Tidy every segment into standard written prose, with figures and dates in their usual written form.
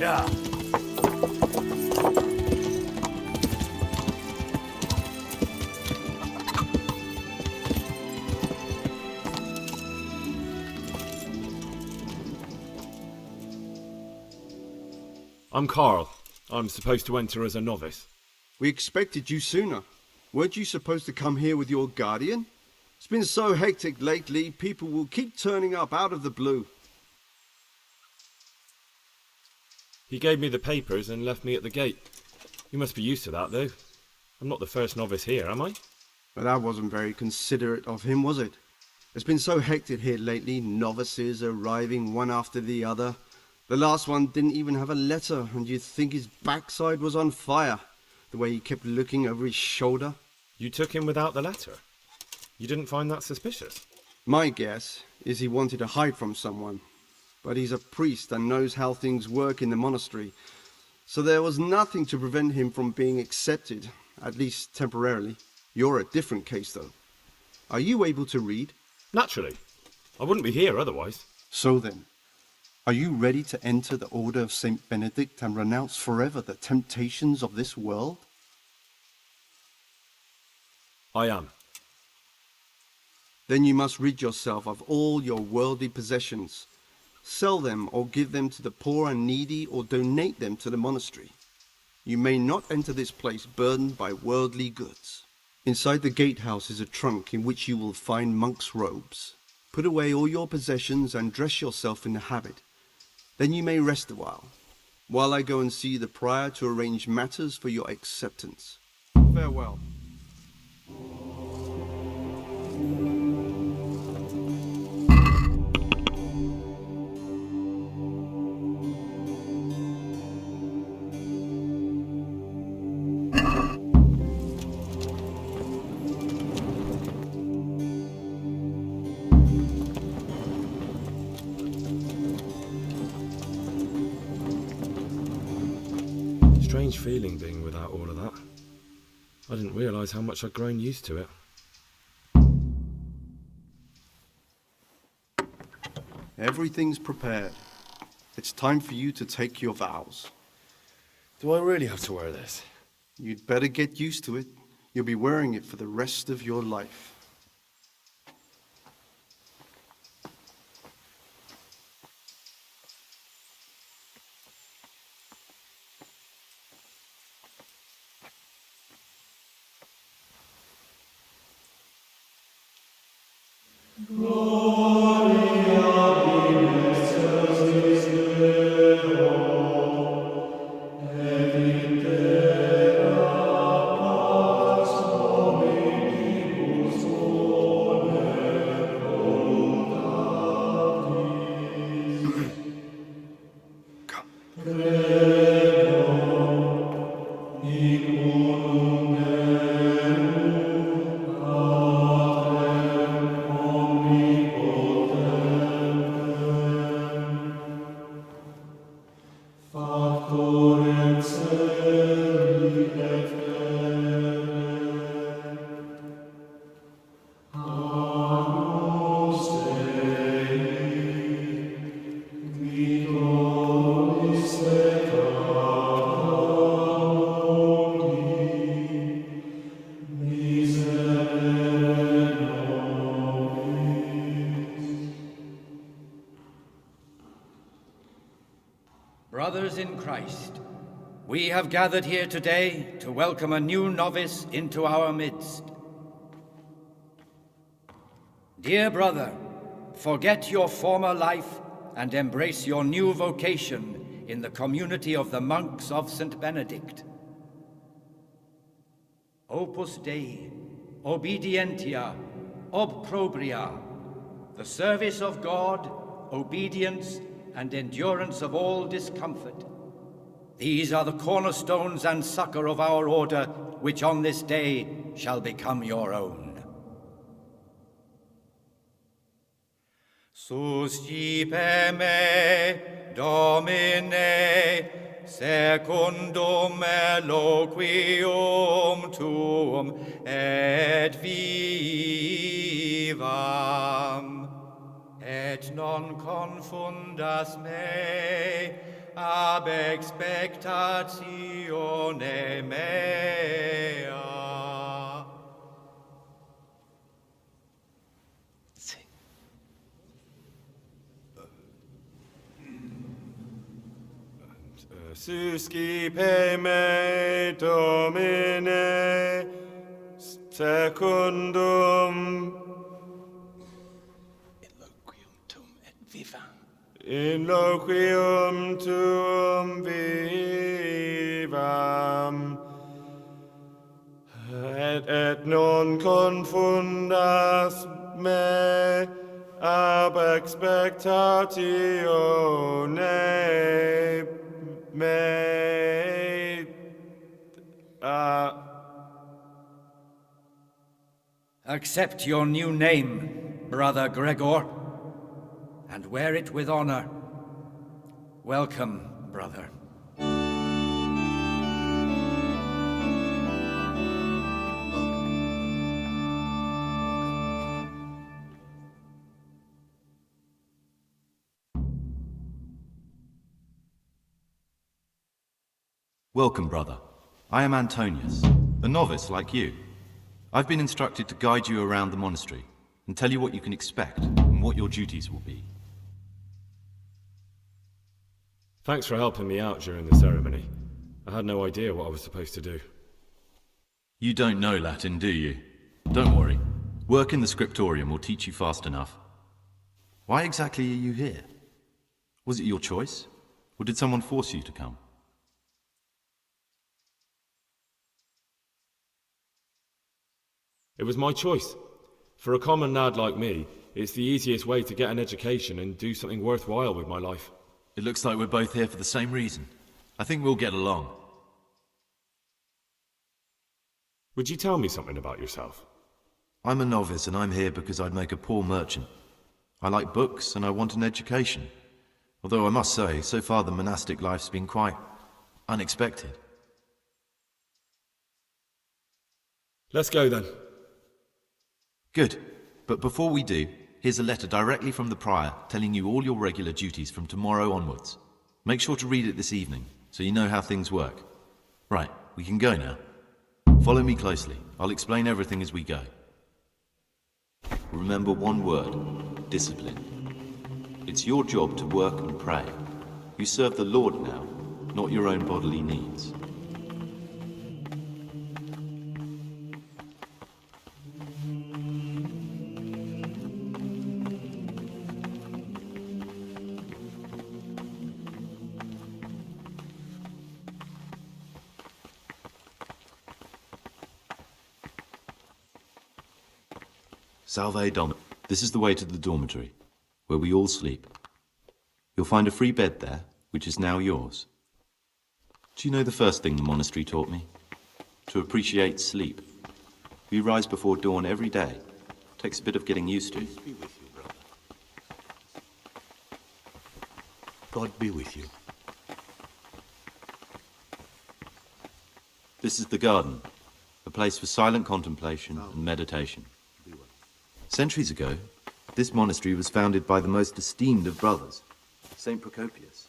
Yeah. I'm Carl. I'm supposed to enter as a novice. We expected you sooner. Weren't you supposed to come here with your guardian? It's been so hectic lately, people will keep turning up out of the blue. He gave me the papers and left me at the gate. You must be used to that, though. I'm not the first novice here, am I? But that wasn't very considerate of him, was it? It's been so hectic here lately, novices arriving one after the other. The last one didn't even have a letter, and you'd think his backside was on fire, the way he kept looking over his shoulder. You took him without the letter? You didn't find that suspicious? My guess is he wanted to hide from someone. But he's a priest and knows how things work in the monastery, so there was nothing to prevent him from being accepted, at least temporarily. You're a different case, though. Are you able to read? Naturally. I wouldn't be here otherwise. So then, are you ready to enter the Order of Saint Benedict and renounce forever the temptations of this world? I am. Then you must rid yourself of all your worldly possessions. Sell them or give them to the poor and needy or donate them to the monastery. You may not enter this place burdened by worldly goods. Inside the gatehouse is a trunk in which you will find monk's robes. Put away all your possessions and dress yourself in the habit. Then you may rest a while I go and see the prior to arrange matters for your acceptance. Farewell. Strange feeling being without all of that. I didn't realise how much I'd grown used to it. Everything's prepared. It's time for you to take your vows. Do I really have to wear this? You'd better get used to it. You'll be wearing it for the rest of your life. Brothers in Christ, we have gathered here today to welcome a new novice into our midst. Dear brother, forget your former life and embrace your new vocation in the community of the monks of St. Benedict. Opus Dei, obedientia, obprobria, the service of God, obedience, and endurance of all discomfort. These are the cornerstones and succor of our order, which on this day shall become your own. Suscipe me, Domine, secundum eloquium tuum, et vivam. Et non confundas me, ab expectatione mea. Sing. Suscipe me, Domine, secundum Eloquium tum et vivam. in loquium tuum vivam, et non confundas me ab expectatione me. Accept your new name, Brother Gregor, and wear it with honor. Welcome, brother. Welcome, brother. I am Antonius, a novice like you. I've been instructed to guide you around the monastery and tell you what you can expect and what your duties will be. Thanks for helping me out during the ceremony. I had no idea what I was supposed to do. You don't know Latin, do you? Don't worry. Work in the scriptorium will teach you fast enough. Why exactly are you here? Was it your choice? Or did someone force you to come? It was my choice. For a common lad like me, it's the easiest way to get an education and do something worthwhile with my life. It looks like we're both here for the same reason. I think we'll get along. Would you tell me something about yourself? I'm a novice and I'm here because I'd make a poor merchant. I like books and I want an education. Although I must say, so far the monastic life's been quite unexpected. Let's go then. Good. But before we do, here's a letter directly from the prior telling you all your regular duties from tomorrow onwards. Make sure to read it this evening, so you know how things work. Right, we can go now. Follow me closely. I'll explain everything as we go. Remember one word: discipline. It's your job to work and pray. You serve the Lord now, not your own bodily needs. Salve Dom. This is the way to the dormitory, where we all sleep. You'll find a free bed there, which is now yours. Do you know the first thing the monastery taught me? To appreciate sleep. We rise before dawn every day. Takes a bit of getting used to. Peace be with you, brother. God be with you. This is the garden, a place for silent contemplation and meditation. Centuries ago, this monastery was founded by the most esteemed of brothers, Saint Procopius.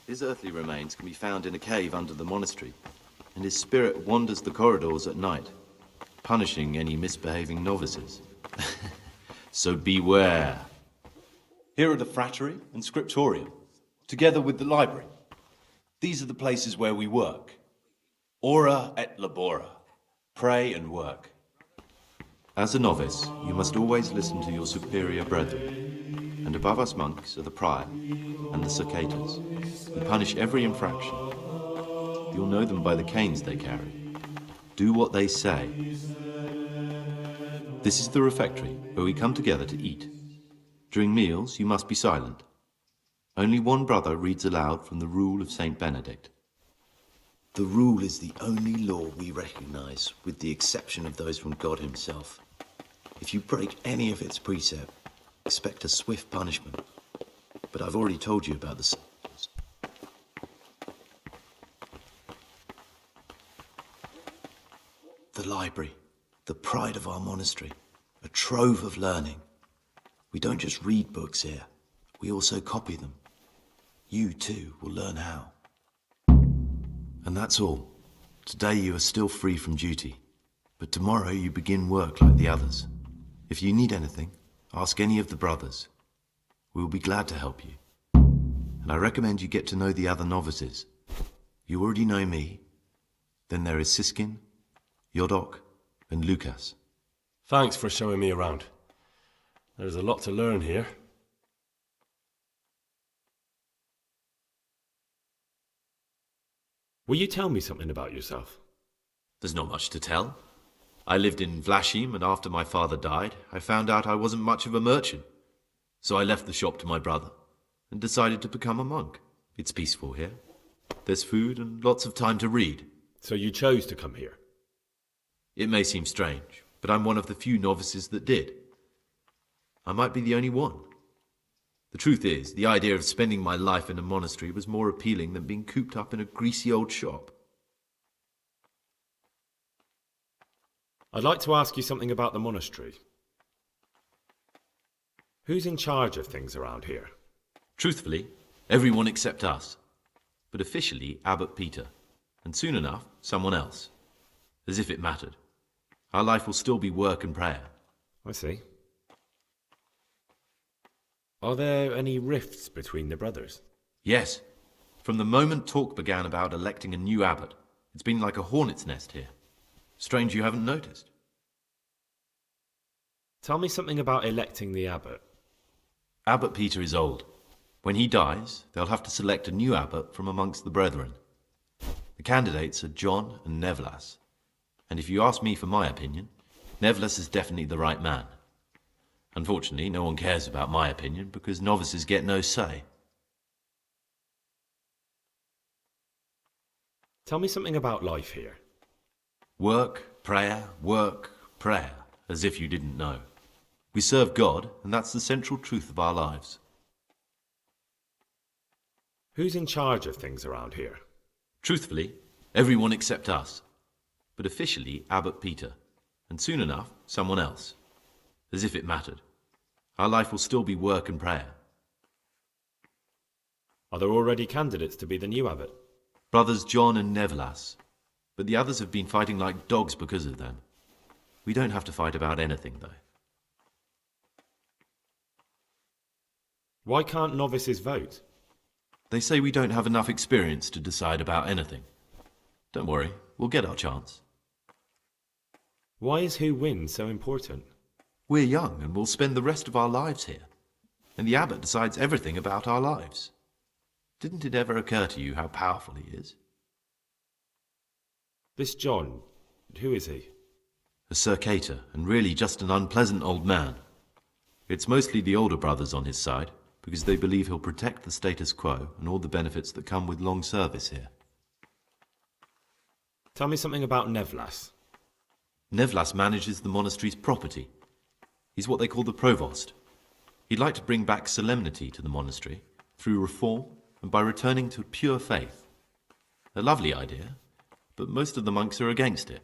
His earthly remains can be found in a cave under the monastery, and his spirit wanders the corridors at night, punishing any misbehaving novices. So beware. Here are the frattery and scriptorium, together with the library. These are the places where we work. Ora et labora. Pray and work. As a novice, you must always listen to your superior brethren, and above us monks are the prior and the cicatas, who punish every infraction. You'll know them by the canes they carry. Do what they say. This is the refectory, where we come together to eat. During meals, you must be silent. Only one brother reads aloud from the Rule of Saint Benedict. The rule is the only law we recognize, with the exception of those from God himself. If you break any of its precepts, expect a swift punishment. But I've already told you about the sentence. The library, the pride of our monastery, a trove of learning. We don't just read books here, we also copy them. you too will learn how. And that's all. Today you are still free from duty, but tomorrow you begin work like the others. If you need anything, ask any of the brothers. We will be glad to help you. And I recommend you get to know the other novices. You already know me. Then there is Siskin, Yodok, and Lucas. Thanks for showing me around. There's a lot to learn here. Will you tell me something about yourself? There's not much to tell. I lived in Vlashim, and after my father died, I found out I wasn't much of a merchant. So I left the shop to my brother and decided to become a monk. It's peaceful here. There's food and lots of time to read. So you chose to come here? It may seem strange, but I'm one of the few novices that did. I might be the only one. The truth is, the idea of spending my life in a monastery was more appealing than being cooped up in a greasy old shop. I'd like to ask you something about the monastery. Who's in charge of things around here? Truthfully, everyone except us. But officially, Abbot Peter. And soon enough, someone else. As if it mattered. Our life will still be work and prayer. I see. Are there any rifts between the brothers? Yes. From the moment talk began about electing a new abbot, it's been like a hornet's nest here. Strange you haven't noticed. Tell me something about electing the abbot. Abbot Peter is old. When he dies, they'll have to select a new abbot from amongst the brethren. The candidates are John and Nevlas. And if you ask me for my opinion, Nevlas is definitely the right man. Unfortunately, no one cares about my opinion because novices get no say. Tell me something about life here. Work, prayer, as if you didn't know. We serve God, and that's the central truth of our lives. Who's in charge of things around here? Truthfully, everyone except us. But officially, Abbot Peter. And soon enough, someone else. As if it mattered. Our life will still be work and prayer. Are there already candidates to be the new abbot? Brothers John and Nevlas. But the others have been fighting like dogs because of them. We don't have to fight about anything, though. Why can't novices vote? They say we don't have enough experience to decide about anything. Don't worry, we'll get our chance. Why is who wins so important? We're young and we'll spend the rest of our lives here. And the abbot decides everything about our lives. Didn't it ever occur to you how powerful he is? This John, who is he? A circator, and really just an unpleasant old man. It's mostly the older brothers on his side, because they believe he'll protect the status quo and all the benefits that come with long service here. Tell me something about Nevlas. Nevlas manages the monastery's property. He's what they call the provost. He'd like to bring back solemnity to the monastery through reform and by returning to pure faith. A lovely idea, but most of the monks are against it.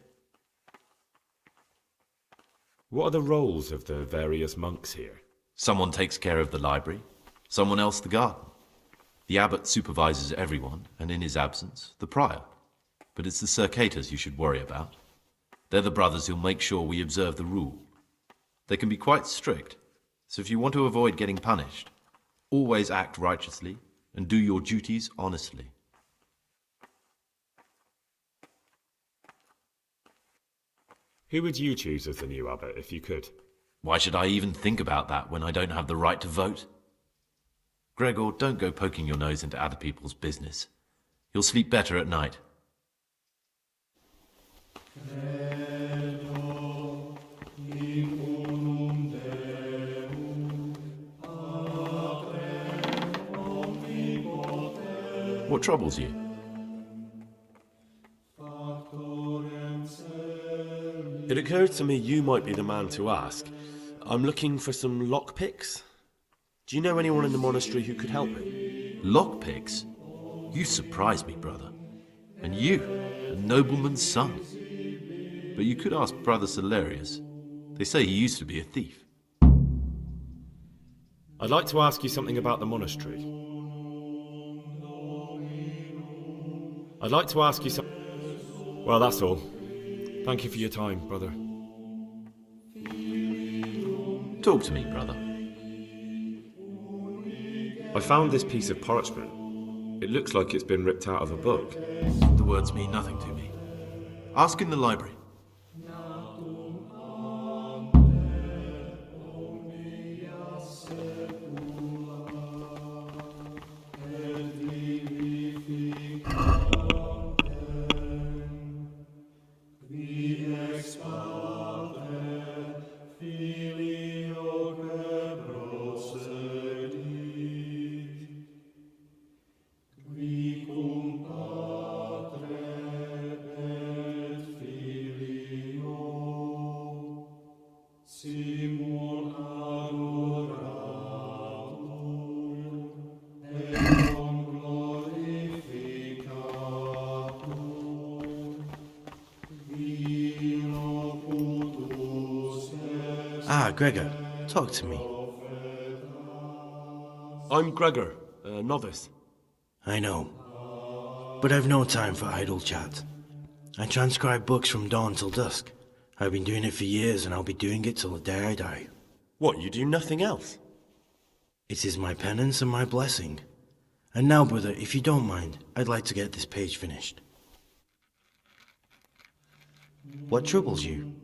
What are the roles of the various monks here? Someone takes care of the library, someone else the garden. The abbot supervises everyone, and in his absence, the prior. But it's the circators you should worry about. They're the brothers who'll make sure we observe the rule. They can be quite strict, so if you want to avoid getting punished, always act righteously and do your duties honestly. Who would you choose as the new abbot if you could? Why should I even think about that when I don't have the right to vote? Gregor, don't go poking your nose into other people's business. You'll sleep better at night. What troubles you? It occurred to me you might be the man to ask. I'm looking for some lockpicks. Do you know anyone in the monastery who could help me? Lockpicks? You surprise me, brother. And you, a nobleman's son. But you could ask Brother Celerius. They say he used to be a thief. I'd like to ask you something about the monastery. I'd like to ask you some... Well, that's all. Thank you for your time, brother. Talk to me, brother. I found this piece of parchment. It looks like it's been ripped out of a book. The words mean nothing to me. Ask in the library. Ah, Gregor, talk to me. I'm Gregor, a novice. I know, but I've no time for idle chat. I transcribe books from dawn till dusk. I've been doing it for years, and I'll be doing it till the day I die. What, you do nothing else? It is my penance and my blessing. And now, brother, if you don't mind, I'd like to get this page finished. What troubles you?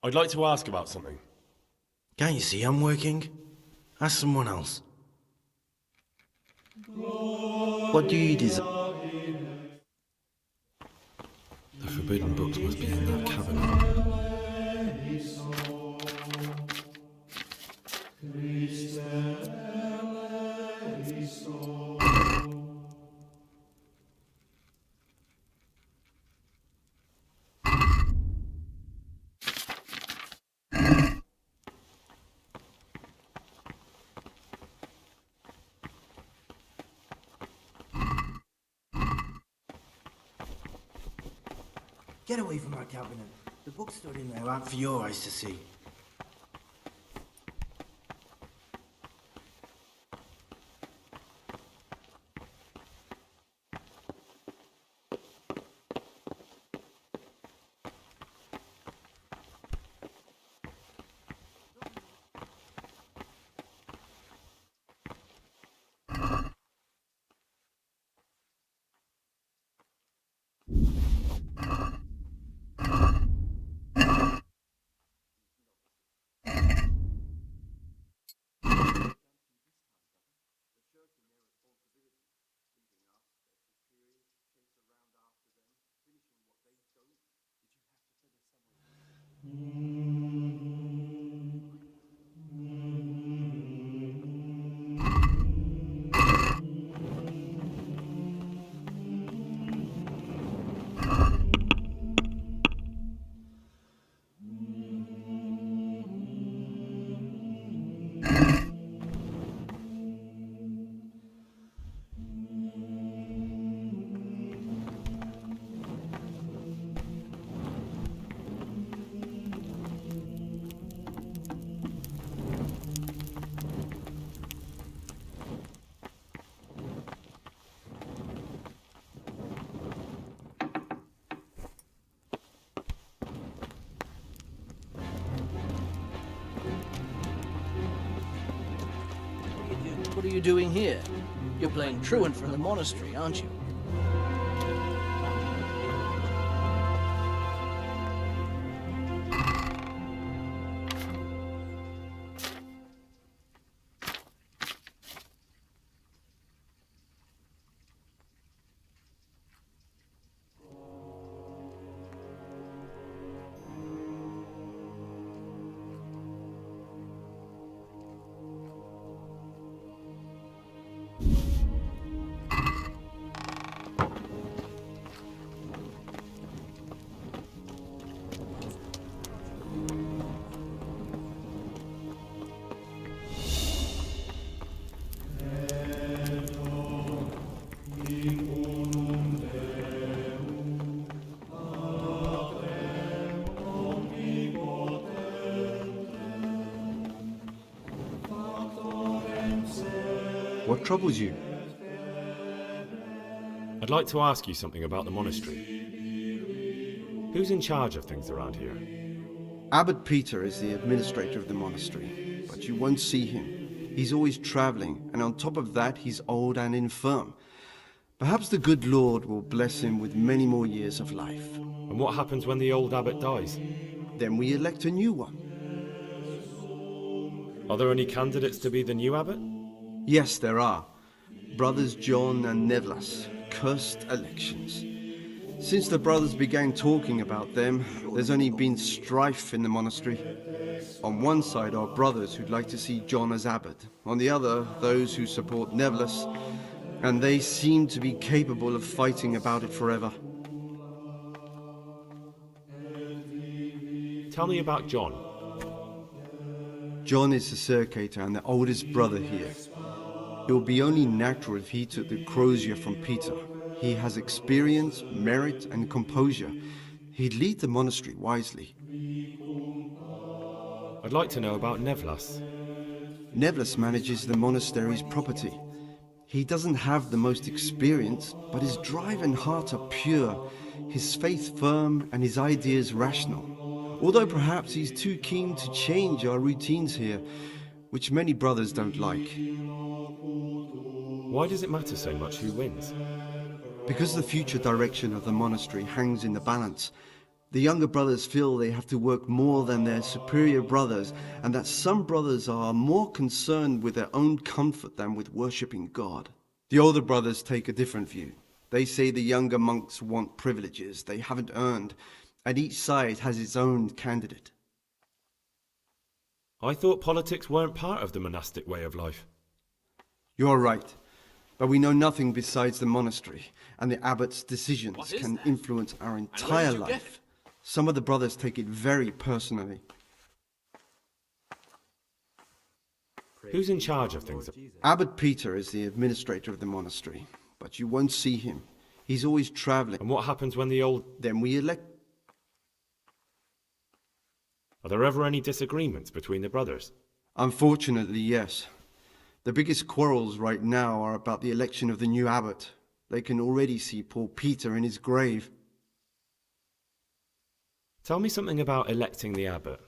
I'd like to ask about something. Can't you see I'm working? Ask someone else. What do you desire? The forbidden books must be in that cabinet. Get away from our cabinet. The books stored in there aren't for your eyes to see. What are you doing here? You're playing truant from the monastery, aren't you? What troubles you? I'd like to ask you something about the monastery. Who's in charge of things around here? Abbot Peter is the administrator of the monastery, but you won't see him. He's always traveling, and on top of that, he's old and infirm. Perhaps the good Lord will bless him with many more years of life. And what happens when the old abbot dies? Then we elect a new one. Are there any candidates to be the new abbot? Yes, there are. Brothers John and Nevlas. Cursed elections. Since the brothers began talking about them, there's only been strife in the monastery. On one side are brothers who'd like to see John as abbot. On the other, those who support Nevlas, and they seem to be capable of fighting about it forever. Tell me about John. John is the circator and the oldest brother here. It would be only natural if he took the crozier from Peter. He has experience, merit, and composure. He'd lead the monastery wisely. I'd like to know about Nevlas. Nevlas manages the monastery's property. He doesn't have the most experience, but his drive and heart are pure, his faith firm, and his ideas rational. Although perhaps he's too keen to change our routines here, which many brothers don't like. Why does it matter so much who wins? Because the future direction of the monastery hangs in the balance. The younger brothers feel they have to work more than their superior brothers, and that some brothers are more concerned with their own comfort than with worshipping God. The older brothers take a different view. They say the younger monks want privileges they haven't earned, and each side has its own candidate. I thought politics weren't part of the monastic way of life. You're right, but we know nothing besides the monastery, and the abbot's decisions can influence our entire life. Some of the brothers take it very personally. Who's in charge of things? Abbot Peter is the administrator of the monastery, but you won't see him. He's always traveling. And what happens when the old... Then we elect... Are there ever any disagreements between the brothers? Unfortunately, yes. The biggest quarrels right now are about the election of the new abbot. They can already see poor Peter in his grave. Tell me something about electing the abbot.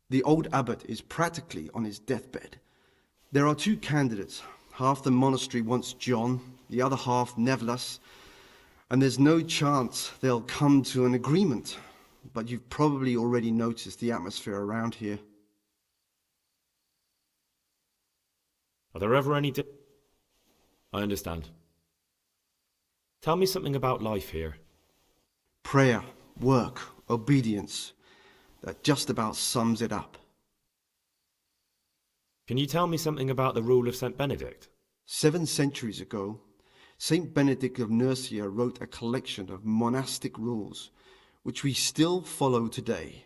The old abbot is practically on his deathbed. There are two candidates. Half the monastery wants John, the other half Nevlas, and there's no chance they'll come to an agreement. But you've probably already noticed the atmosphere around here. Are there ever any I understand. Tell me something about life here. Prayer, work, obedience. That just about sums it up. Can you tell me something about the rule of St. Benedict? 7 centuries ago, Saint Benedict of Nursia wrote a collection of monastic rules, which we still follow today.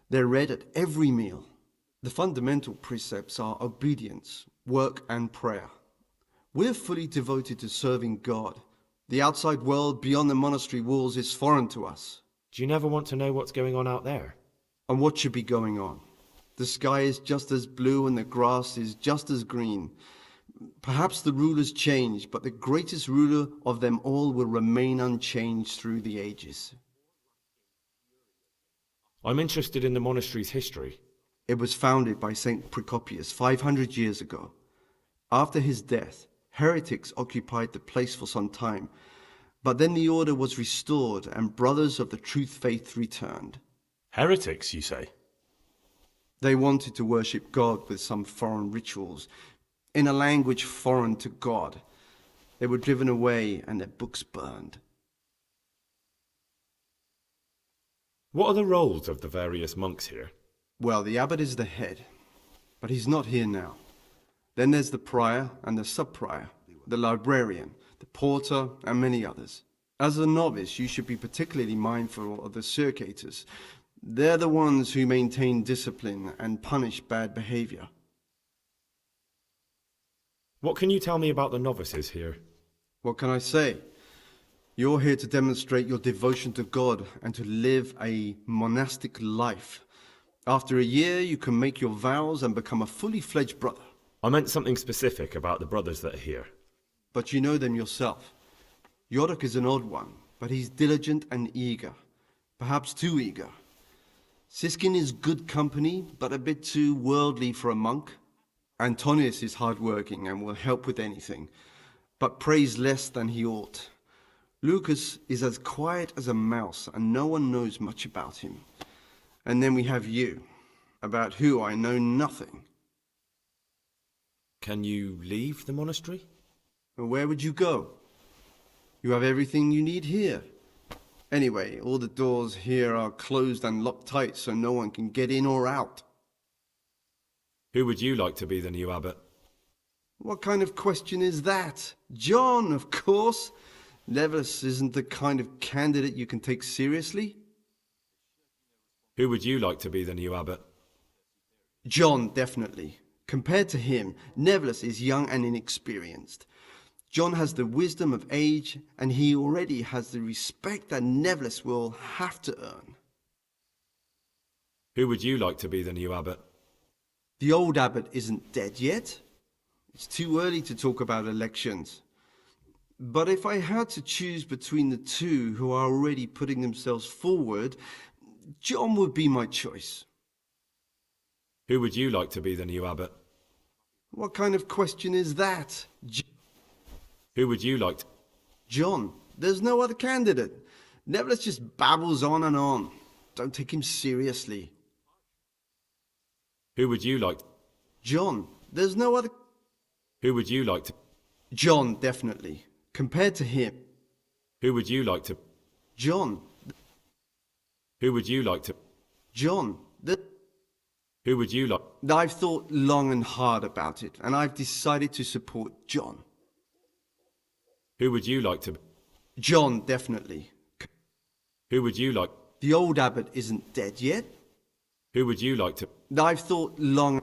They're read at every meal. The fundamental precepts are obedience, work, and prayer. We're fully devoted to serving God. The outside world beyond the monastery walls is foreign to us. Do you never want to know what's going on out there? And what should be going on? The sky is just as blue and the grass is just as green. Perhaps the rulers change, but the greatest ruler of them all will remain unchanged through the ages. I'm interested in the monastery's history. It was founded by Saint Procopius 500 years ago. After his death, heretics occupied the place for some time, but then the order was restored and brothers of the truth faith returned. Heretics, you say? They wanted to worship God with some foreign rituals, in a language foreign to God. They were driven away and their books burned. What are the roles of the various monks here? Well, the abbot is the head, but he's not here now. Then there's the prior and the sub-prior, the librarian, the porter, and many others. As a novice, you should be particularly mindful of the circators. They're the ones who maintain discipline and punish bad behavior. What can you tell me about the novices here? What can I say? You're here to demonstrate your devotion to God and to live a monastic life. After a year, you can make your vows and become a fully fledged brother. I meant something specific about the brothers that are here. But you know them yourself. Yorick is an odd one, but he's diligent and eager. Perhaps too eager. Siskin is good company, but a bit too worldly for a monk. Antonius is hard-working and will help with anything, but prays less than he ought. Lucas is as quiet as a mouse, and no one knows much about him. And then we have you, about who I know nothing. Can you leave the monastery? Well, where would you go? You have everything you need here. Anyway, all the doors here are closed and locked tight, so no one can get in or out. Who would you like to be the new abbot? What kind of question is that? John, of course. Nevis isn't the kind of candidate you can take seriously. Who would you like to be the new abbot? John, definitely. Compared to him, Nevis is young and inexperienced. John has the wisdom of age, and he already has the respect that Nevis will have to earn. Who would you like to be the new abbot? The old abbot isn't dead yet. It's too early to talk about elections. But if I had to choose between the two who are already putting themselves forward, John would be my choice. Who would you like to be the new abbot? What kind of question is that? Who would you like to... John. There's no other candidate. Nevertheless just babbles on and on. Don't take him seriously. Who would you like... John. There's no other... Who would you like to... John, definitely. Compared to him. Who would you like to... John. Who would you like to... John. Who would you like... I've thought long and hard about it, and I've decided to support John. Who would you like to... John, definitely. Who would you like... The old abbot isn't dead yet. Who would you like to... I've thought long...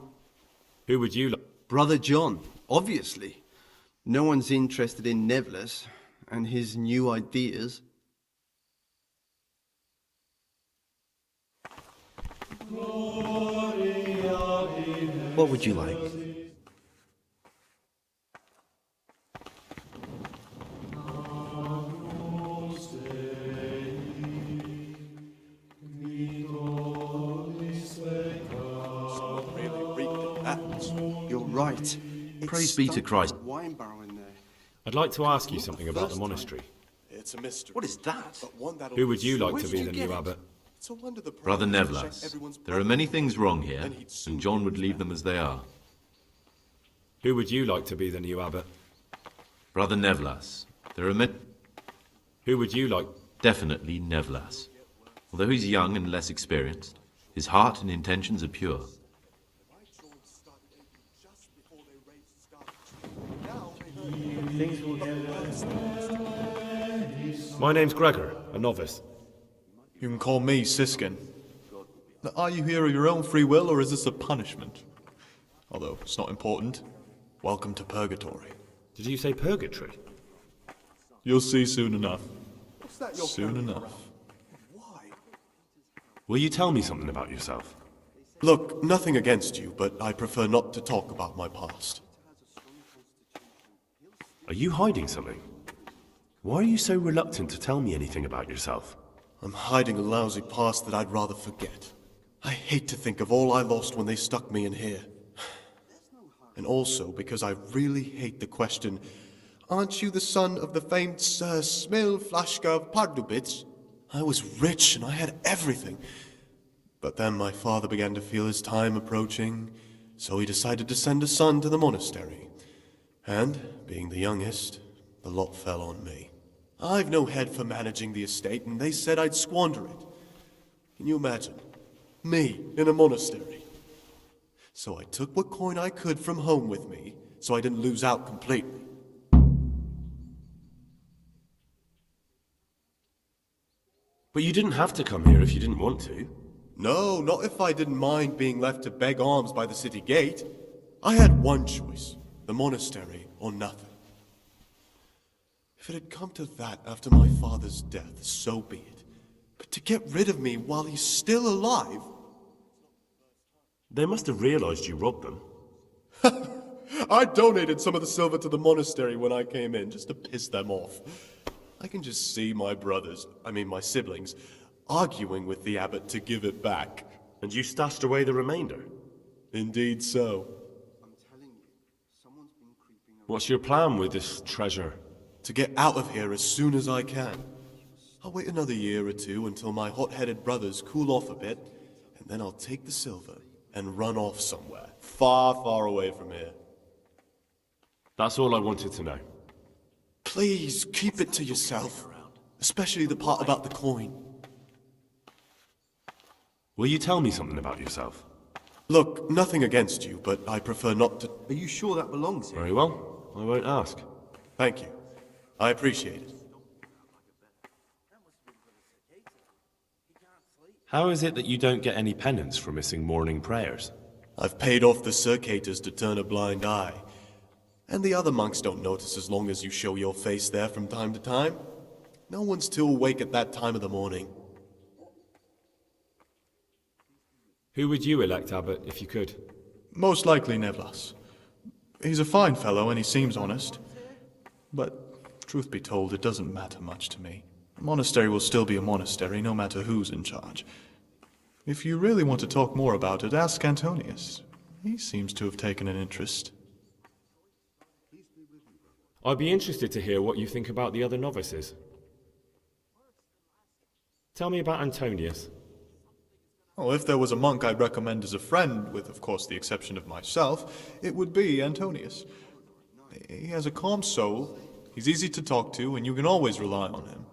Who would you like... Brother John, obviously. No one's interested in Nevis and his new ideas. What would you like? You're right. Praise be to Christ. Wine barrel in there. I'd like to ask you something about the monastery. It's a mystery. What is that? Who would you like to be the new abbot? Brother Nevlas, there are many things wrong here, and John would leave them as they are. Who would you like to be the new abbot? Brother Nevlas, there are many... Who would you like... Definitely Nevlas. Although he's young and less experienced, his heart and intentions are pure. My name's Gregor, a novice. You can call me Siskin. Now, are you here of your own free will, or is this a punishment? Although it's not important. Welcome to Purgatory. Did you say purgatory? You'll see soon enough. Soon enough. Will you tell me something about yourself? Look, nothing against you, but I prefer not to talk about my past. Are you hiding something? Why are you so reluctant to tell me anything about yourself? I'm hiding a lousy past that I'd rather forget. I hate to think of all I lost when they stuck me in here. And also because I really hate the question, aren't you the son of the famed Sir Smil Flashka of Pardubitz? I was rich and I had everything. But then my father began to feel his time approaching, so he decided to send a son to the monastery. And, being the youngest, the lot fell on me. I've no head for managing the estate, and they said I'd squander it. Can you imagine? Me, in a monastery. So I took what coin I could from home with me, so I didn't lose out completely. But you didn't have to come here if you didn't want to. No, not if I didn't mind being left to beg alms by the city gate. I had one choice, the monastery or nothing. If it had come to that after my father's death, so be it. But to get rid of me while he's still alive... They must have realized you robbed them. I donated some of the silver to the monastery when I came in, just to piss them off. I can just see my my siblings, arguing with the abbot to give it back. And you stashed away the remainder? Indeed so. What's your plan with this treasure? To get out of here as soon as I can. I'll wait another year or two until my hot-headed brothers cool off a bit, and then I'll take the silver and run off somewhere, far, far away from here. That's all I wanted to know. Please, keep it to yourself, especially the part about the coin. Will you tell me something about yourself? Look, nothing against you, but I prefer not to... Are you sure that belongs here? Very well. I won't ask. Thank you. I appreciate it. How is it that you don't get any penance for missing morning prayers? I've paid off the circators to turn a blind eye. And the other monks don't notice as long as you show your face there from time to time. No one's too awake at that time of the morning. Who would you elect, Abbot, if you could? Most likely Nevlas. He's a fine fellow and he seems honest. But, truth be told, it doesn't matter much to me. A monastery will still be a monastery, no matter who's in charge. If you really want to talk more about it, ask Antonius. He seems to have taken an interest. I'd be interested to hear what you think about the other novices. Tell me about Antonius. Oh, if there was a monk I'd recommend as a friend, with of course the exception of myself, it would be Antonius. He has a calm soul, he's easy to talk to, and you can always rely on him.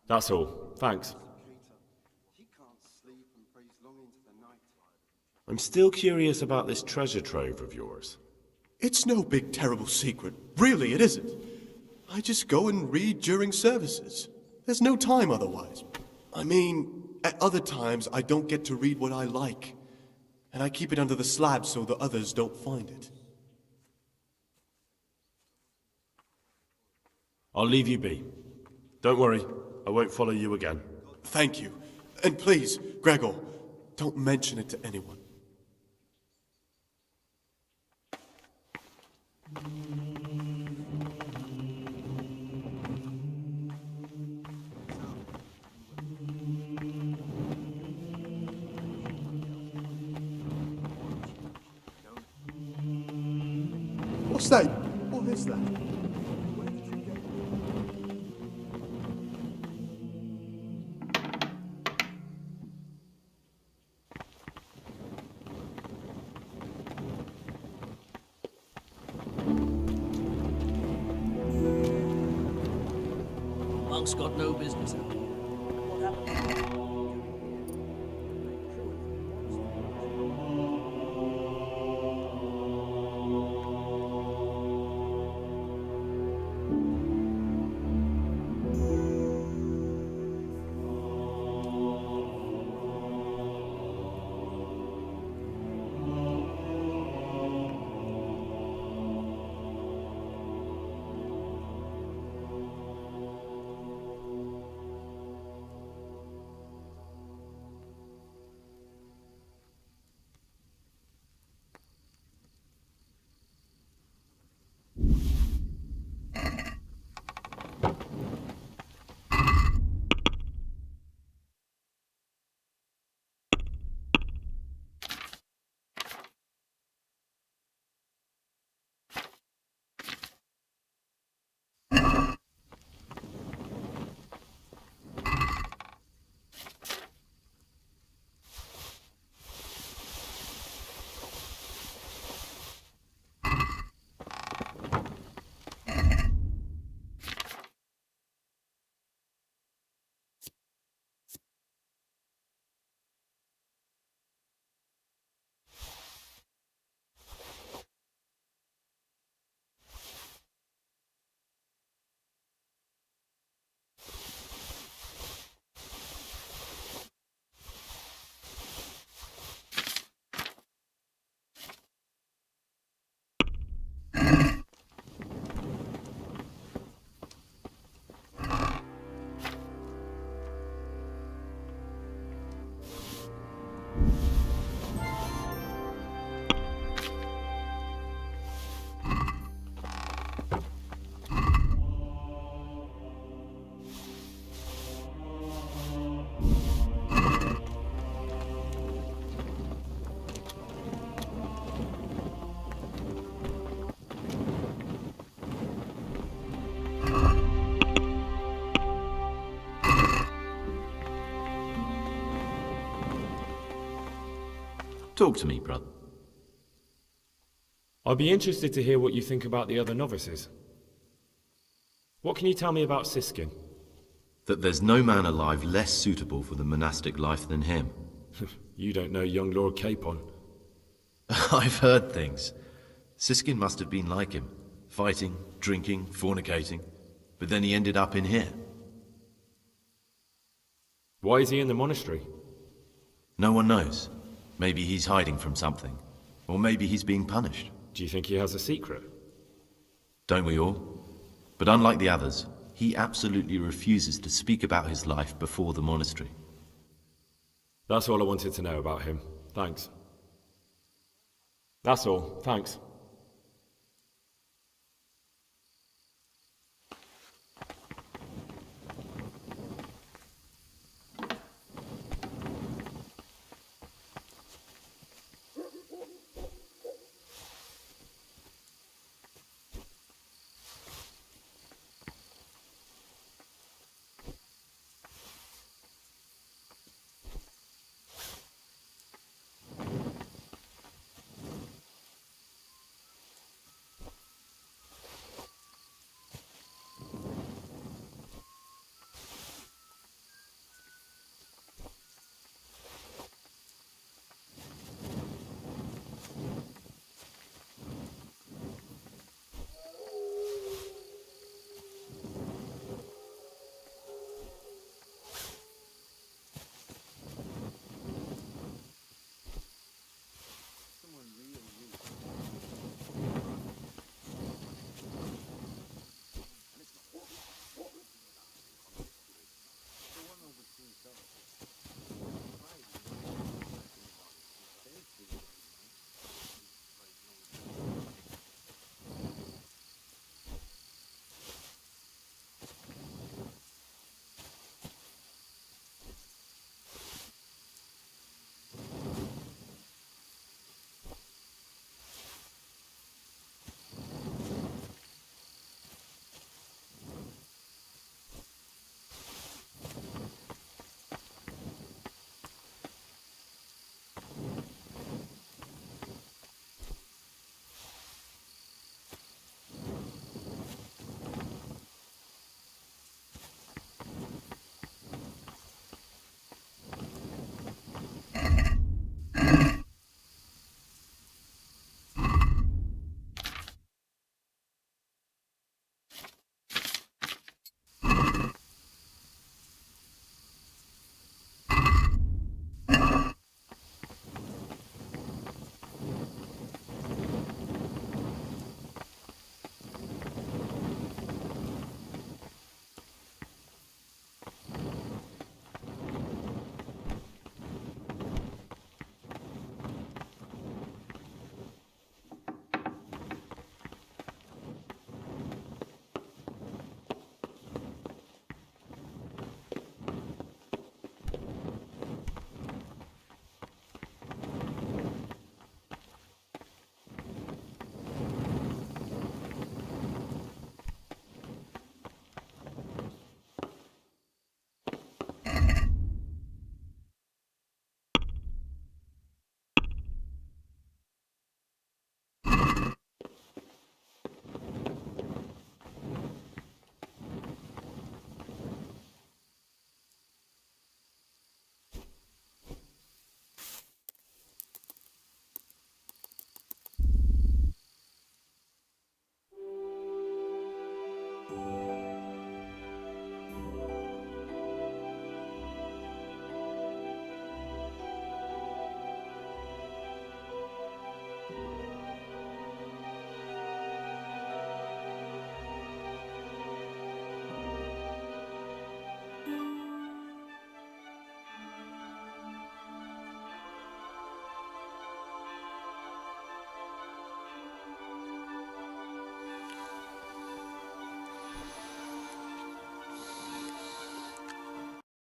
That's all. Thanks. I'm still curious about this treasure trove of yours. It's no big terrible secret. Really, it isn't. I just go and read during services. There's no time otherwise. I mean, at other times I don't get to read what I like. And I keep it under the slab so the others don't find it. I'll leave you be. Don't worry, I won't follow you again. Thank you. And please, Gregor, don't mention it to anyone. What's that? What is that? Monk's got no business out here. What happened? Talk to me, brother. I'd be interested to hear what you think about the other novices. What can you tell me about Siskin? That there's no man alive less suitable for the monastic life than him. You don't know young Lord Capon. I've heard things. Siskin must have been like him. Fighting, drinking, fornicating. But then he ended up in here. Why is he in the monastery? No one knows. Maybe he's hiding from something. Or maybe he's being punished. Do you think he has a secret? Don't we all? But unlike the others, he absolutely refuses to speak about his life before the monastery. That's all I wanted to know about him. Thanks. That's all. Thanks.